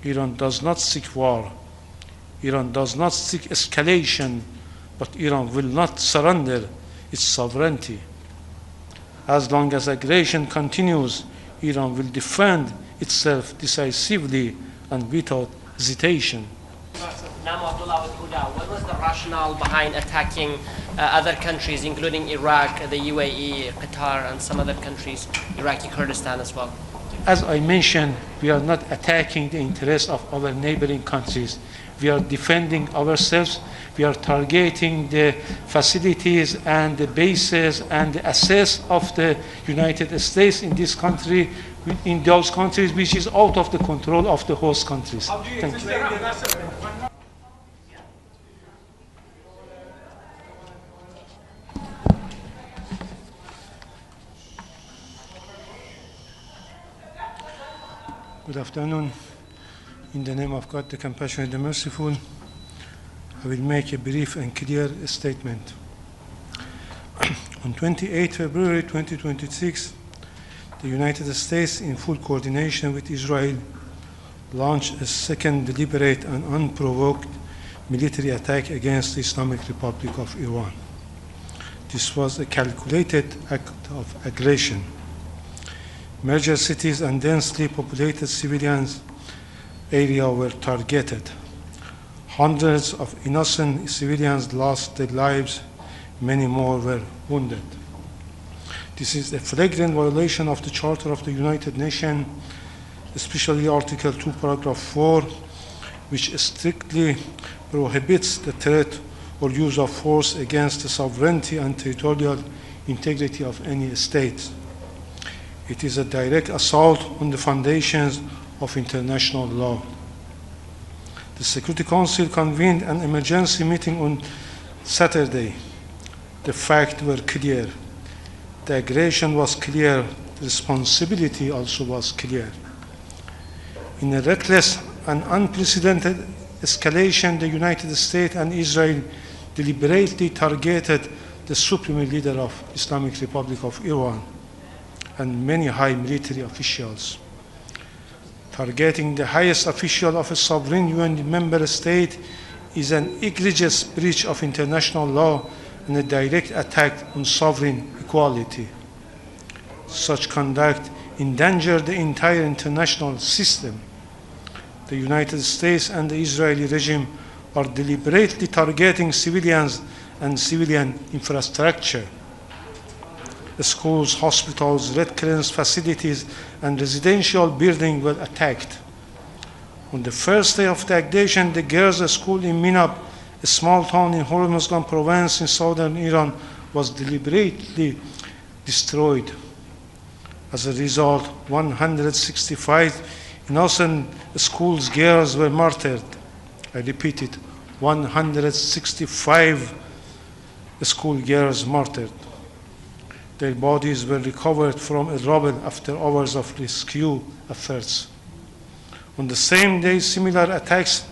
Iran does not seek war. Iran does not seek escalation, but Iran will not surrender its sovereignty. As long as aggression continues, Iran will defend itself decisively and without hesitation. What was the rationale behind attacking other countries, including Iraq, the UAE, Qatar, and some other countries, Iraqi Kurdistan as well? As I mentioned, we are not attacking the interests of our neighboring countries. We are defending ourselves. We are targeting the facilities and the bases and the assets of the United States in this country, in those countries which is out of the control of the host countries. Thank you. Good afternoon. In the name of God, the compassionate, the merciful, I will make a brief and clear statement. On 28 February 2026, the United States, in full coordination with Israel, launched a second deliberate and unprovoked military attack against the Islamic Republic of Iran. This was a calculated act of aggression. Major cities and densely populated civilians areas were targeted. Hundreds of innocent civilians lost their lives, many more were wounded. This is a flagrant violation of the Charter of the United Nations, especially Article 2, Paragraph 4, which strictly prohibits the threat or use of force against the sovereignty and territorial integrity of any state. It is a direct assault on the foundations of international law. The Security Council convened an emergency meeting on Saturday. The facts were clear. The aggression was clear. The responsibility also was clear. In a reckless and unprecedented escalation, the United States and Israel deliberately targeted the supreme leader of Islamic Republic of Iran and many high military officials. Targeting the highest official of a sovereign UN member state is an egregious breach of international law and a direct attack on sovereign equality. Such conduct endangers the entire international system. The United States and the Israeli regime are deliberately targeting civilians and civilian infrastructure. Schools, hospitals, Red Crescent facilities, and residential buildings were attacked. On the first day of the aggression, the girls' school in Minab, a small town in Hormozgan province in southern Iran, was deliberately destroyed. As a result, 165 innocent schools girls were martyred. I repeat it, 165 school girls martyred. Their bodies were recovered from a rubble after hours of rescue efforts. On the same day, similar attacks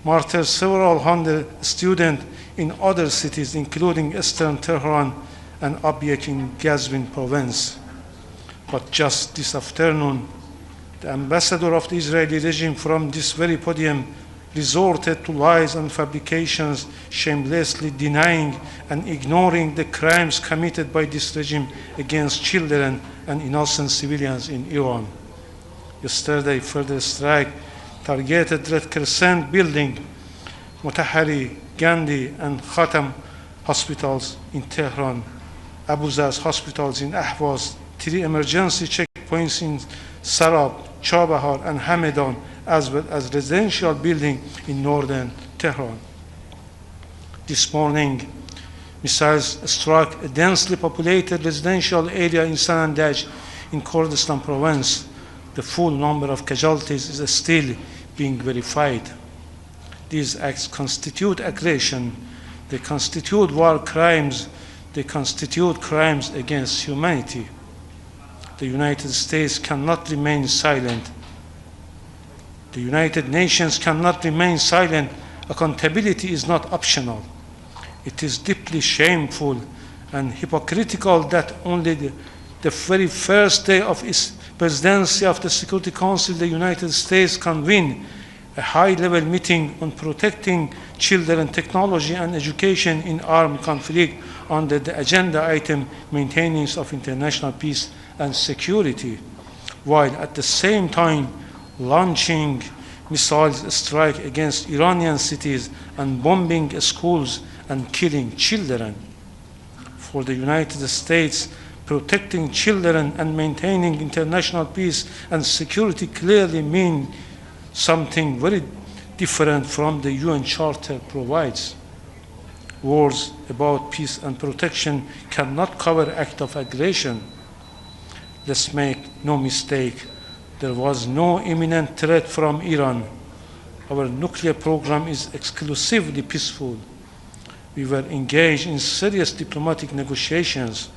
martyred several hundred students in other cities, including eastern Tehran and Abyek in Gazvin province. But just this afternoon, the ambassador of the Israeli regime from this very podium resorted to lies and fabrications, shamelessly denying and ignoring the crimes committed by this regime against children and innocent civilians in Iran. Yesterday, further strike targeted Red Crescent building, Motahari, Gandhi, and Khatam hospitals in Tehran, Abu Zaz hospitals in Ahvaz, 3 emergency checkpoints in Sarab, Chabahar, and Hamadan, as well as residential building in northern Tehran. This morning, missiles struck a densely populated residential area in Sanandaj in Kurdistan province. The full number of casualties is still being verified. These acts constitute aggression. They constitute war crimes. They constitute crimes against humanity. The United States cannot remain silent. The United Nations cannot remain silent. Accountability is not optional. It is deeply shameful and hypocritical that only the very first day of its presidency of the Security Council, the United States convened a high-level meeting on protecting children, technology and education in armed conflict under the agenda item maintenance of international peace and security, while at the same time launching missile strike against Iranian cities and bombing schools and killing children. For the United States, protecting children and maintaining international peace and security clearly mean something very different from the UN Charter provides. Words about peace and protection cannot cover act of aggression. Let's make no mistake, there was no imminent threat from Iran. Our nuclear program is exclusively peaceful. We were engaged in serious diplomatic negotiations.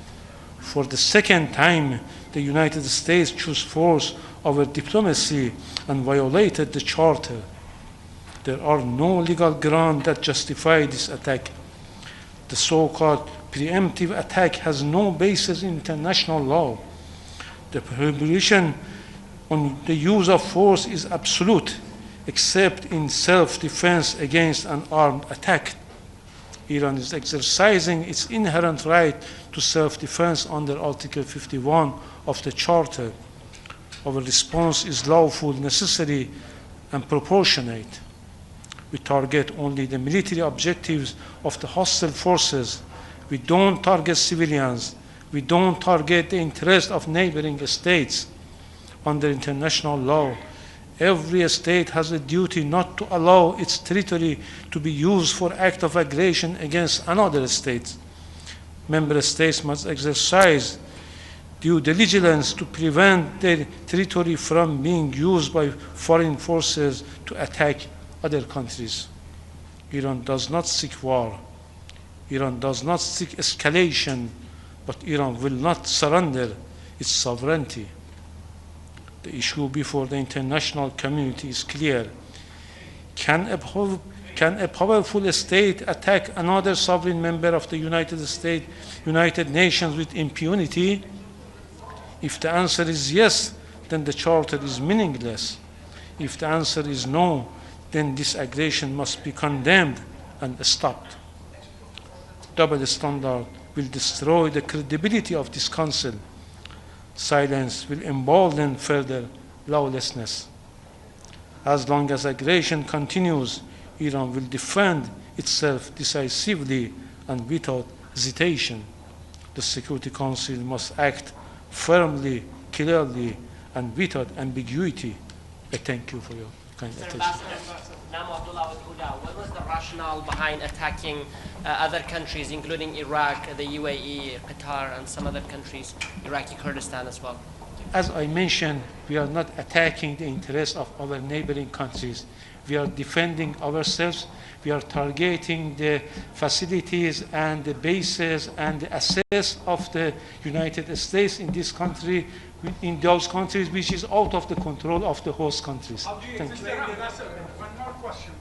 For the second time, the United States chose force over diplomacy and violated the Charter. There are no legal grounds that justify this attack. The so-called preemptive attack has no basis in international law. The prohibition on the use of force is absolute, except in self-defense against an armed attack. Iran is exercising its inherent right to self-defense under Article 51 of the Charter. Our response is lawful, necessary, and proportionate. We target only the military objectives of the hostile forces. We don't target civilians. We don't target the interests of neighboring states. Under international law, every state has a duty not to allow its territory to be used for act of aggression against another state. Member states must exercise due diligence to prevent their territory from being used by foreign forces to attack other countries. Iran does not seek war. Iran does not seek escalation, but Iran will not surrender its sovereignty. The issue before the international community is clear. Can a powerful state attack another sovereign member of the United Nations with impunity? If the answer is yes, then the Charter is meaningless. If the answer is no, then this aggression must be condemned and stopped. Double standard will destroy the credibility of this Council. Silence will embolden further lawlessness. As long as aggression continues, Iran will defend itself decisively and without hesitation. The Security Council must act firmly, clearly, and without ambiguity. I thank you for your kind attention. What was the rationale behind attacking other countries, including Iraq, the UAE, Qatar, and some other countries, Iraqi Kurdistan as well? As I mentioned, we are not attacking the interests of our neighboring countries. We are defending ourselves. We are targeting the facilities and the bases and the assets of the United States in this country, in those countries which is out of the control of the host countries. How do you explain the one more question?